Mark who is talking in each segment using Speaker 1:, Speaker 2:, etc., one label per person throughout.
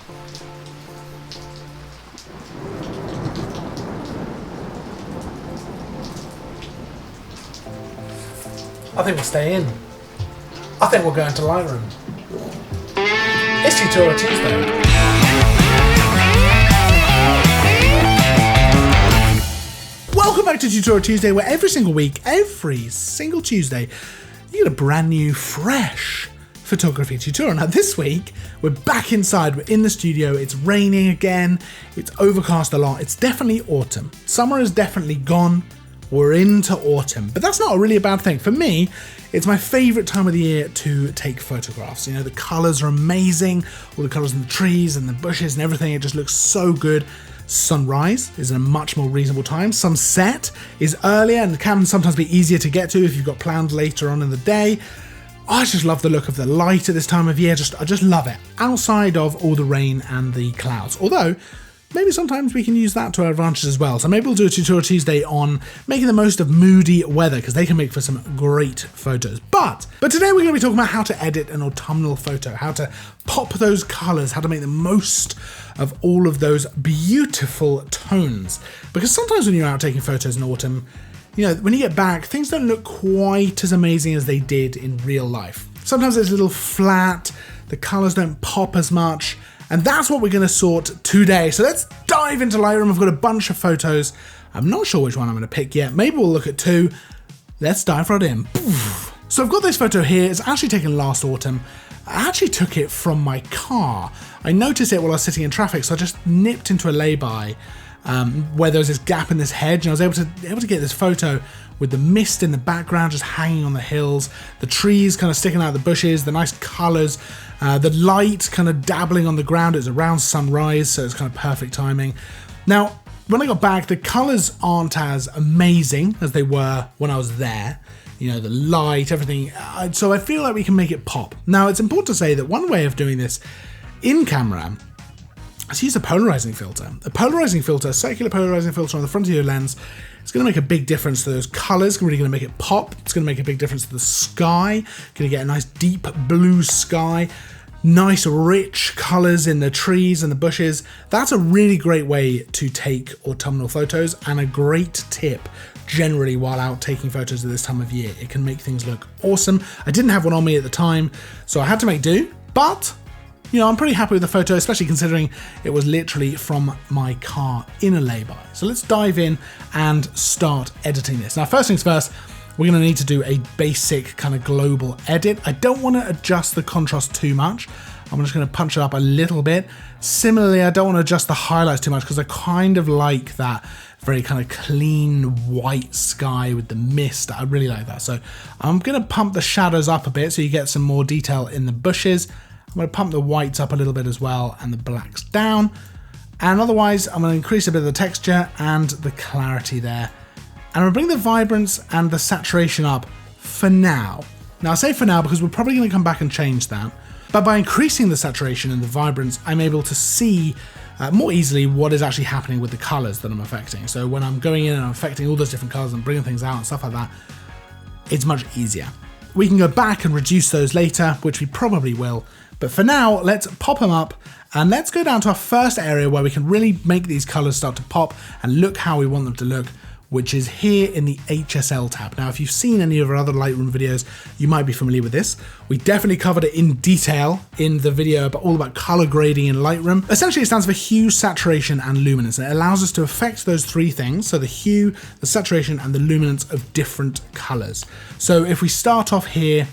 Speaker 1: I think we'll stay in. I think we'll go into Lightroom. It's Tutorial Tuesday. Welcome back to Tutorial Tuesday, where every single week, every single Tuesday, you get a brand new, fresh photography tutorial. Now this week, we're back inside, we're in the studio, it's raining again, it's overcast a lot, it's definitely autumn. Summer is definitely gone. We're into autumn, but that's not really a bad thing. For me, it's my favorite time of the year to take photographs. You know, the colors are amazing, all the colors in the trees and the bushes and everything, it just looks so good. Sunrise is a much more reasonable time. Sunset is earlier and can sometimes be easier to get to if you've got plans later on in the day. I just love the look of the light at this time of year, I just love it, outside of all the rain and the clouds. Although, maybe sometimes we can use that to our advantage as well. So maybe we'll do a Tutorial Tuesday on making the most of moody weather, because they can make for some great photos. But today we're going to be talking about how to edit an autumnal photo, how to pop those colors, how to make the most of all of those beautiful tones. Because sometimes when you're out taking photos in autumn, you know, when you get back, things don't look quite as amazing as they did in real life. Sometimes it's a little flat, the colors don't pop as much. And that's what we're going to sort today. So let's dive into Lightroom. I've got a bunch of photos. I'm not sure which one I'm going to pick yet. Maybe we'll look at two. Let's dive right in. So I've got this photo here. It's actually taken last autumn. I actually took it from my car. I noticed it while I was sitting in traffic, so I just nipped into a lay-by where there was this gap in this hedge, and I was able to get this photo with the mist in the background just hanging on the hills, the trees kind of sticking out of the bushes, the nice colours, the light kind of dabbling on the ground. It was around sunrise, so it's kind of perfect timing. Now, when I got back, the colours aren't as amazing as they were when I was there. You know, the light, everything. So I feel like we can make it pop. Now, it's important to say that one way of doing this in camera is to use a polarizing filter. A polarizing filter, a circular polarizing filter on the front of your lens, it's going to make a big difference to those colors. It's really going to make it pop. It's going to make a big difference to the sky. Going to get a nice deep blue sky, nice rich colors in the trees and the bushes. That's a really great way to take autumnal photos, and a great tip generally while out taking photos at this time of year. It can make things look awesome. I didn't have one on me at the time, so I had to make do, but you know, I'm pretty happy with the photo, especially considering it was literally from my car in a lay-by. So let's dive in and start editing this. Now, first things first, we're going to need to do a basic kind of global edit. I don't want to adjust the contrast too much. I'm just going to punch it up a little bit. Similarly, I don't want to adjust the highlights too much because I kind of like that very kind of clean white sky with the mist. I really like that. So I'm going to pump the shadows up a bit so you get some more detail in the bushes. I'm going to pump the whites up a little bit as well and the blacks down. And otherwise, I'm going to increase a bit of the texture and the clarity there. And I'm going to bring the vibrance and the saturation up for now. Now, I say for now because we're probably going to come back and change that. But by increasing the saturation and the vibrance, I'm able to see more easily what is actually happening with the colors that I'm affecting. So when I'm going in and I'm affecting all those different colors and bringing things out and stuff like that, it's much easier. We can go back and reduce those later, which we probably will. But for now, let's pop them up and let's go down to our first area where we can really make these colors start to pop and look how we want them to look, which is here in the HSL tab. Now, if you've seen any of our other Lightroom videos, you might be familiar with this. We definitely covered it in detail in the video all about color grading in Lightroom. Essentially, it stands for hue, saturation, and luminance. And it allows us to affect those three things. So the hue, the saturation, and the luminance of different colors. So if we start off here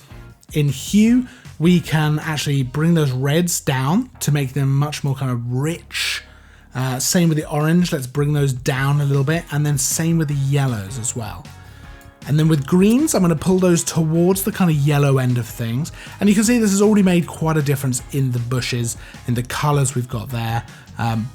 Speaker 1: in hue, we can actually bring those reds down to make them much more kind of rich. Same with the orange, let's bring those down a little bit, and then same with the yellows as well. And then with greens, I'm going to pull those towards the kind of yellow end of things. And you can see this has already made quite a difference in the bushes, in the colors we've got there.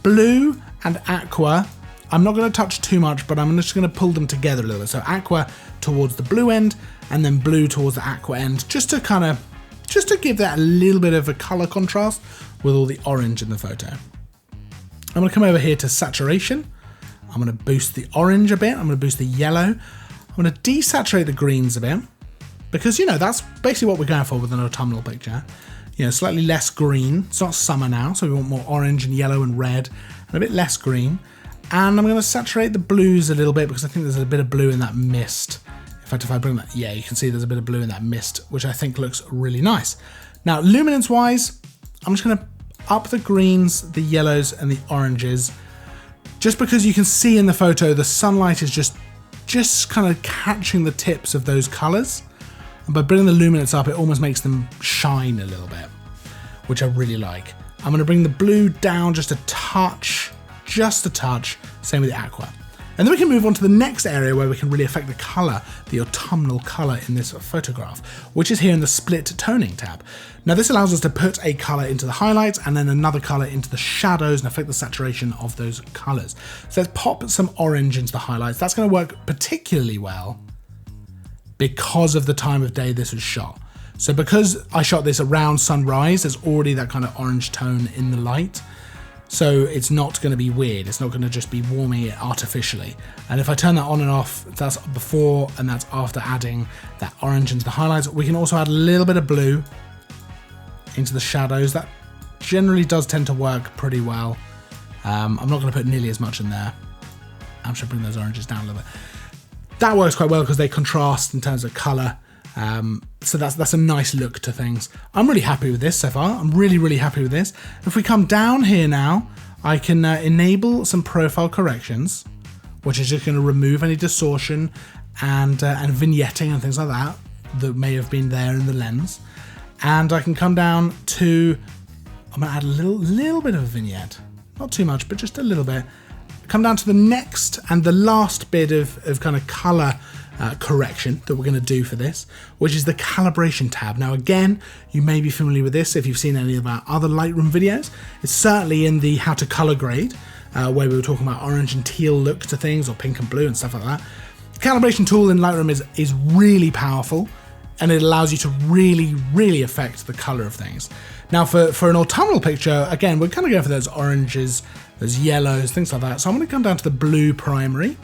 Speaker 1: Blue and aqua, I'm not going to touch too much, but I'm just going to pull them together a little bit. So aqua towards the blue end, and then blue towards the aqua end, just to give that a little bit of a color contrast with all the orange in the photo. I'm going to come over here to saturation. I'm going to boost the orange a bit. I'm going to boost the yellow. I'm going to desaturate the greens a bit because, you know, that's basically what we're going for with an autumnal picture. slightly less green. It's not summer now, so we want more orange and yellow and red and a bit less green. And I'm going to saturate the blues a little bit because I think there's a bit of blue in that mist. In fact, if I bring that, yeah, you can see there's a bit of blue in that mist, which I think looks really nice. Now, luminance wise, I'm just going to up the greens, the yellows and the oranges, just because you can see in the photo, the sunlight is just kind of catching the tips of those colors. And by bringing the luminance up, it almost makes them shine a little bit, which I really like. I'm going to bring the blue down just a touch, same with the aqua. And then we can move on to the next area where we can really affect the color, the autumnal color in this photograph, which is here in the split toning tab. Now this allows us to put a color into the highlights and then another color into the shadows and affect the saturation of those colors. So let's pop some orange into the highlights. That's going to work particularly well because of the time of day this was shot. So because I shot this around sunrise, there's already that kind of orange tone in the light. So it's not going to be weird. It's not going to just be warming it artificially. And if I turn that on and off, that's before and that's after adding that orange into the highlights. We can also add a little bit of blue into the shadows. That generally does tend to work pretty well. I'm not going to put nearly as much in there. I'm just going to bring those oranges down a little bit. That works quite well because they contrast in terms of color. So that's a nice look to things. I'm really happy with this so far. I'm really happy with this. If we come down here now, I can enable some profile corrections, which is just going to remove any distortion and vignetting and things like that may have been there in the lens. And I can come down to, I'm going to add a little bit of a vignette. Not too much, but just a little bit. Come down to the next and the last bit of kind of color correction that we're going to do for this, which is the calibration tab. Now again, you may be familiar with this if you've seen any of our other Lightroom videos. It's certainly in the how to color grade, where we were talking about orange and teal look to things, or pink and blue and stuff like that. The calibration tool in Lightroom is really powerful, and it allows you to really affect the color of things. Now for an autumnal picture, again, we're kind of going for those oranges, those yellows, things like that. So I'm going to come down to the blue primary.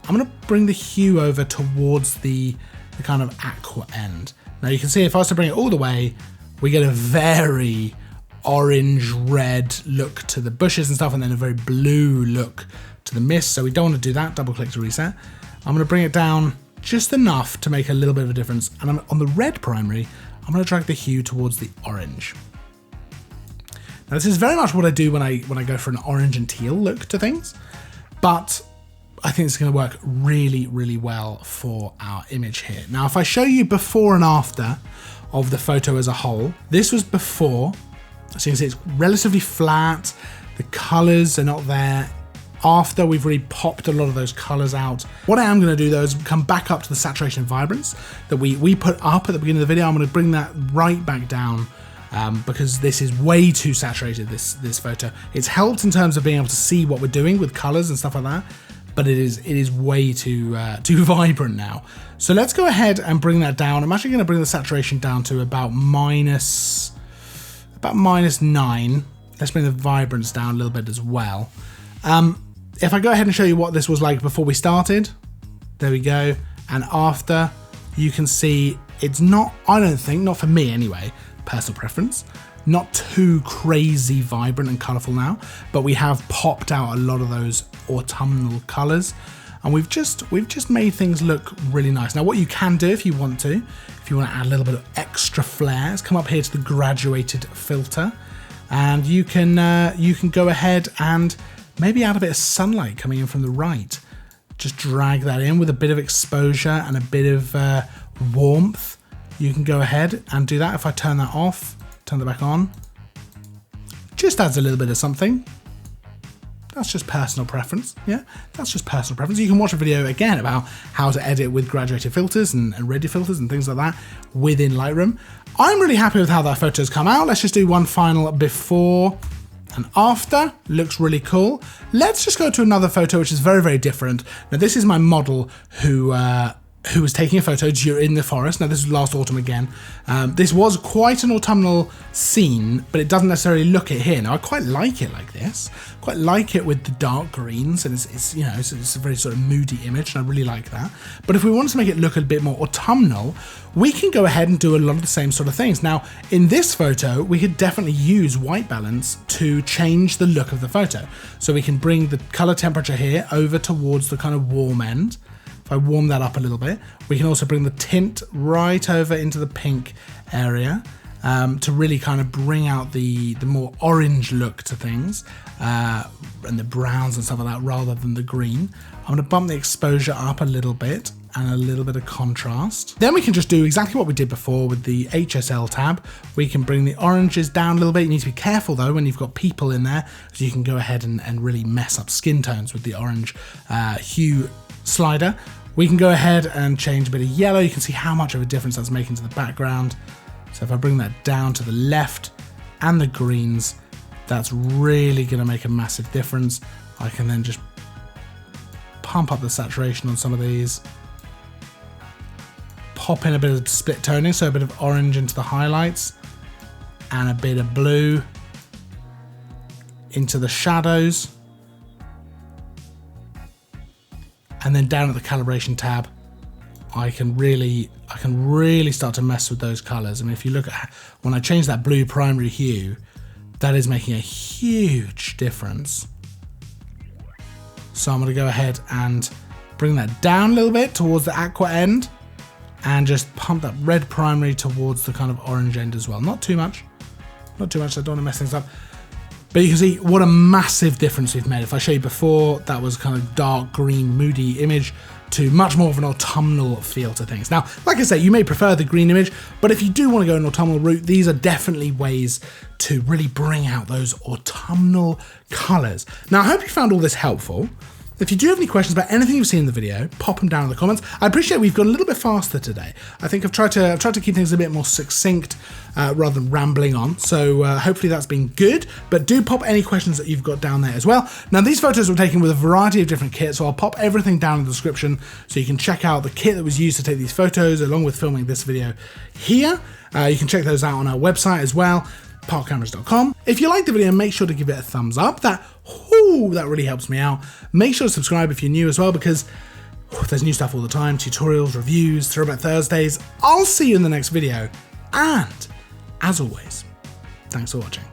Speaker 1: I'm going to bring the hue over towards the kind of aqua end. Now you can see if I was to bring it all the way, we get a very orange-red look to the bushes and stuff, and then a very blue look to the mist. So we don't want to do that. Double click to reset. I'm going to bring it down just enough to make a little bit of a difference. And on the red primary, I'm going to drag the hue towards the orange. Now this is very much what I do when I go for an orange and teal look to things, but I think it's going to work really well for our image here. Now, if I show you before and after of the photo as a whole, this was before. So you can see it's relatively flat. The colors are not there. After, we've really popped a lot of those colors out. What I am going to do though is come back up to the saturation and vibrance that we put up at the beginning of the video. I'm going to bring that right back down because this is way too saturated, this photo. It's helped in terms of being able to see what we're doing with colors and stuff like that, but it is way too vibrant now. So let's go ahead and bring that down. I'm actually going to bring the saturation down to about minus 9. Let's bring the vibrance down a little bit as well. If I go ahead and show you what this was like before we started, there we go. And after, you can see it's not, I don't think, not for me anyway, personal preference, not too crazy vibrant and colorful now, but we have popped out a lot of those autumnal colors, and we've just made things look really nice. Now what you can do if you want to add a little bit of extra flair, is come up here to the graduated filter, and you can go ahead and maybe add a bit of sunlight coming in from the right. Just drag that in with a bit of exposure and a bit of warmth. You can go ahead and do that. If I turn that off, turn that back on, just adds a little bit of something. That's just personal preference. Yeah, that's just personal preference. You can watch a video again about how to edit with graduated filters and ready filters and things like that within Lightroom. I'm really happy with how that photo's come out. Let's just do one final before and after. Looks really cool. Let's just go to another photo which is very different. Now this is my model who who was taking a photo in the forest. Now this was last autumn again. This was quite an autumnal scene, but it doesn't necessarily look it here. Now I quite like it like this. Quite like it with the dark greens, and it's you know, it's a very sort of moody image, and I really like that. But if we wanted to make it look a bit more autumnal, we can go ahead and do a lot of the same sort of things. Now in this photo, we could definitely use white balance to change the look of the photo. So we can bring the color temperature here over towards the kind of warm end. If I warm that up a little bit, we can also bring the tint right over into the pink area to really kind of bring out the more orange look to things and the browns and stuff like that rather than the green. I'm going to bump the exposure up a little bit and a little bit of contrast. Then we can just do exactly what we did before with the HSL tab. We can bring the oranges down a little bit. You need to be careful though when you've got people in there, so you can go ahead and really mess up skin tones with the orange hue slider. We can go ahead and change a bit of yellow. You can see how much of a difference that's making to the background. So if I bring that down to the left and the greens, that's really going to make a massive difference. I can then just pump up the saturation on some of these. Pop in a bit of split toning, so a bit of orange into the highlights and a bit of blue into the shadows. And then down at the calibration tab, I can really start to mess with those colors. I mean, if you look at when I change that blue primary hue, that is making a huge difference. So I'm going to go ahead and bring that down a little bit towards the aqua end and just pump that red primary towards the kind of orange end as well. Not too much, I don't want to mess things up. But you can see what a massive difference we've made. If I show you before, that was kind of dark green, moody image to much more of an autumnal feel to things. Now, like I say, you may prefer the green image, but if you do want to go an autumnal route, these are definitely ways to really bring out those autumnal colors. Now, I hope you found all this helpful. If you do have any questions about anything you've seen in the video, pop them down in the comments. I appreciate we've gone a little bit faster today. I think I've tried to keep things a bit more succinct rather than rambling on. So hopefully that's been good, but do pop any questions that you've got down there as well. Now these photos were taken with a variety of different kits, so I'll pop everything down in the description so you can check out the kit that was used to take these photos along with filming this video here. You can check those out on our website as well, parkcameras.com. If you liked the video, make sure to give it a thumbs up. That really helps me out. Make sure to subscribe if you're new as well, because there's new stuff all the time, tutorials, reviews, Throwback Thursdays. I'll see you in the next video, and as always, thanks for watching.